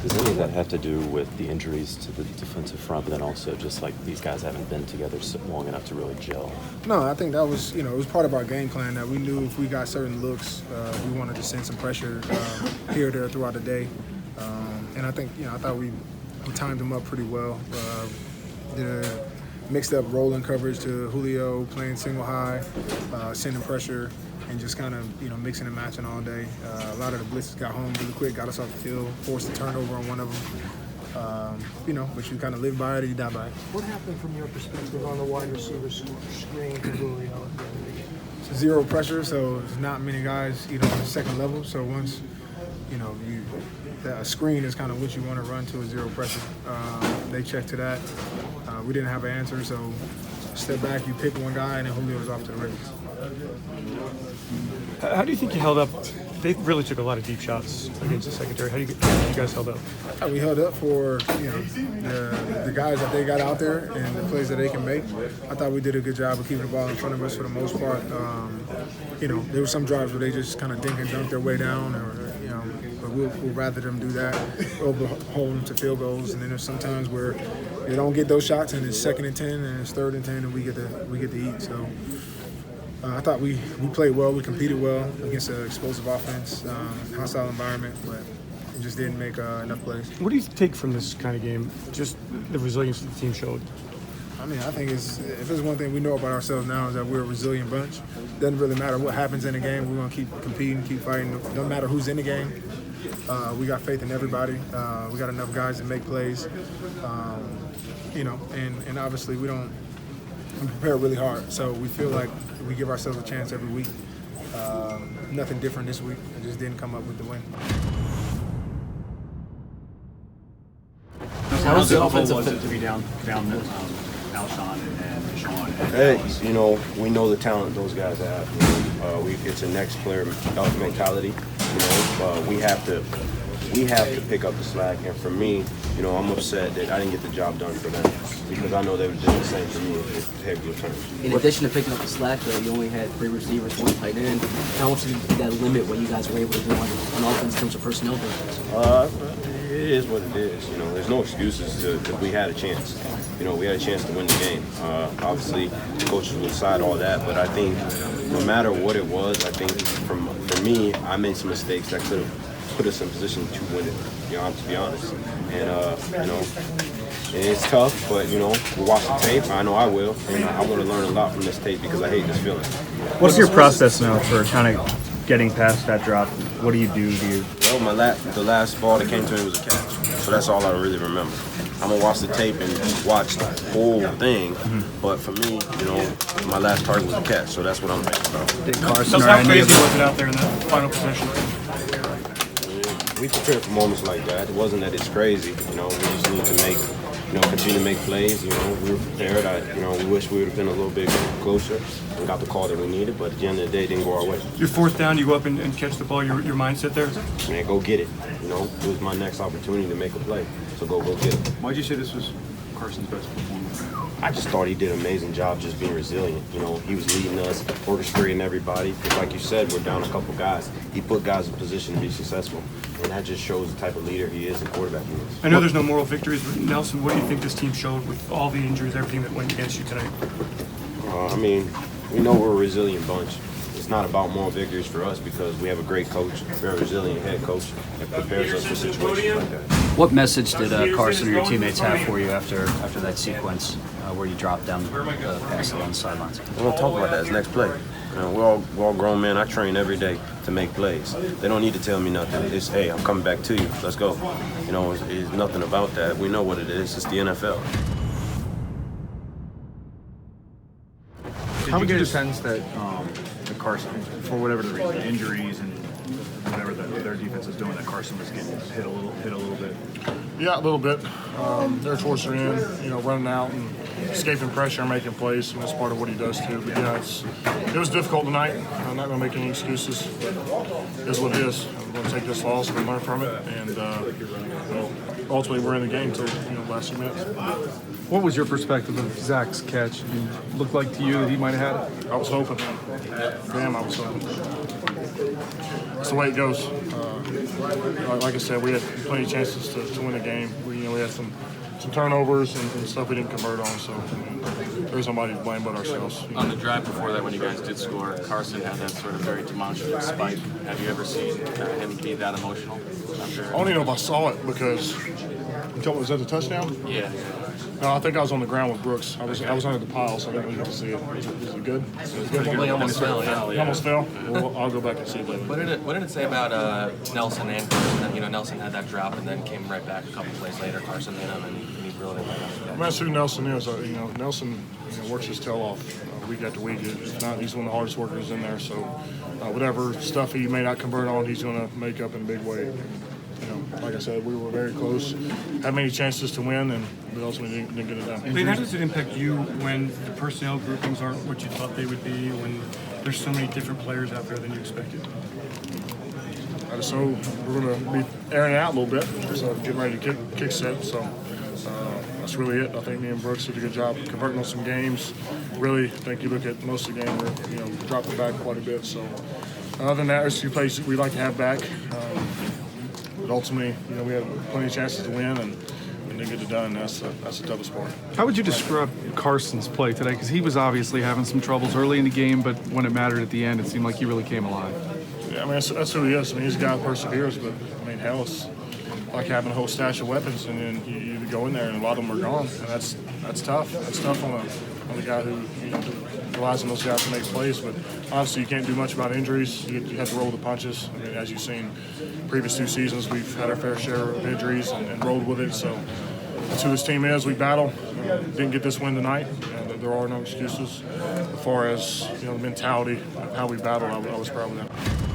Does any of that have to do with the injuries to the defensive front, but then also just like these guys haven't been together long enough to really gel? No, I think that was, it was part of our game plan that we knew if we got certain looks, we wanted to send some pressure here or there throughout the day. And I think, I thought we timed them up pretty well. The mixed up rolling coverage to Julio, playing single high, sending pressure, and just kind of, mixing and matching all day. A lot of the blitzes got home really quick, got us off the field, forced a turnover on one of them. But you kind of live by it or you die by it. What happened from your perspective on the wide receiver screen to Julio? Zero pressure, so there's not many guys, on the second level. So once, the screen is kind of what you want to run to a zero pressure. They checked to that. We didn't have an answer, so step back, you pick one guy, and then Julio's off to the races. How do you think you held up? They really took a lot of deep shots against the secondary. How do you guys held up? We held up for the guys that they got out there and the plays that they can make. I thought we did a good job of keeping the ball in front of us for the most part. There were some drives where they just kind of dink and dunk their way down, but we'll rather them do that, hold them to field goals. And then there's sometimes where they don't get those shots and it's 2nd and 10 and it's 3rd and 10 and we get to eat. So I thought we played well, we competed well against an explosive offense, hostile environment, but we just didn't make enough plays. What do you take from this kind of game? Just the resilience the team showed. I think if there's one thing we know about ourselves now is that we're a resilient bunch. Doesn't really matter what happens in the game. We're going to keep competing, keep fighting. No matter who's in the game. We got faith in everybody. We got enough guys to make plays. And obviously we prepare really hard. So we feel like we give ourselves a chance every week. Nothing different this week. I just didn't come up with the win. How was the offensive fit to be down Alshon and Sean? Hey, we know the talent those guys have. It's a next player mentality. We have to pick up the slack. And for me, I'm upset that I didn't get the job done for them because I know they would do the same to me if they had returned. In addition to picking up the slack, though, you only had 3 receivers, 1 tight end. How much did that limit what you guys were able to do on offense in terms of personnel difference? It is what it is. There's no excuses because we had a chance. We had a chance to win the game. Obviously, the coaches will decide all that, but I think no matter what it was, I think for me, I made some mistakes that could have put us in position to win it, to be honest. And, it's tough, but, we'll watch the tape. I know I will, and I want to learn a lot from this tape because I hate this feeling. What's your process now for kind of getting past that drop? What do you do? Well, the last ball that came to me was a catch, so that's all I really remember. I'm going to watch the tape and watch the whole thing, but for me, my last target was a catch, so that's what I'm thinking about. So how crazy was it out there in that final possession? We prepared for moments like that. It wasn't that it's crazy, we just need to continue to make plays. We were prepared. We wish we would have been a little bit closer and got the call that we needed, but at the end of the day, it didn't go our way. Your 4th down, you go up and catch the ball, your mindset there? Man, go get it. It was my next opportunity to make a play, so go get it. Why'd you say this was Carson's best performance? I just thought he did an amazing job just being resilient. He was leading us, orchestrating everybody. Because like you said, we're down a couple guys. He put guys in position to be successful. And that just shows the type of leader he is and quarterback he is. I know there's no moral victories, but Nelson, what do you think this team showed with all the injuries, everything that went against you tonight? We know we're a resilient bunch. It's not about moral victories for us because we have a great coach, a very resilient head coach that prepares us for situations like that. What message did Carson or your teammates have for you after that sequence where you dropped down the pass along the sidelines? We're going to talk about that as next play. We're all grown men. I train every day to make plays. They don't need to tell me nothing. It's, hey, I'm coming back to you. Let's go. It's nothing about that. We know what it is. It's the NFL. Did you get a sense that Carson, for whatever the reason, injuries and whatever their defense is doing, that Carson was getting hit a little bit? Yeah, a little bit. They're towards the end, running out and escaping pressure and making plays, and that's part of what he does too. But yeah, it was difficult tonight. I'm not going to make any excuses. It is what it is. I'm going to take this loss and learn from it, and ultimately we're in the game till the last few minutes. What was your perspective of Zach's catch? It looked like to you that he might have had it? I was hoping. Damn, I was hoping. that's the way it goes. Like I said, we had plenty of chances to win the game. We had some turnovers and stuff we didn't convert on, so there's nobody to blame but ourselves. On the drive before that, when you guys did score, Carson had that sort of very demonstrative spike. Have you ever seen him be that emotional? I don't even know if I saw it because was that the touchdown? Yeah. No, I think I was on the ground with Brooks. I was under the pile, so I didn't really get to see it. Was it good? Well, he almost fell. Yeah. He almost fell. Well, I'll go back and see it later. What did it say about Nelson and Carson? Nelson had that drop and then came right back a couple plays later. Carson hit him and he really didn't like that. That's who Nelson is. Nelson works his tail off week after week. If not, he's one of the hardest workers in there. So whatever stuff he may not convert on, he's going to make up in a big way. Like I said, we were very close, had many chances to win, but ultimately didn't get it done. Clayton, how does it impact you when the personnel groupings aren't what you thought they would be, when there's so many different players out there than you expected? So we're going to be airing it out a little bit, so getting ready to kick set. So that's really it. I think me and Brooks did a good job converting on some games. Really, I think you look at most of the game, we're dropping back quite a bit. So other than that, there's a few plays we'd like to have back. But ultimately, we had plenty of chances to win and didn't get it done. That's the toughest part. How would you describe Carson's play today? Because he was obviously having some troubles early in the game, but when it mattered at the end, it seemed like he really came alive. Yeah, that's who he is. He's a guy who perseveres, but hell, it's like having a whole stash of weapons, and then you go in there and a lot of them are gone, and that's tough. That's tough on a guy who relies on those guys to make plays. But obviously, you can't do much about injuries. You have to roll the punches. As you've seen, previous 2 seasons, we've had our fair share of injuries and rolled with it. So that's who this team is. We battle. Didn't get this win tonight. There are no excuses. As far as the mentality of how we battled, I was proud of that.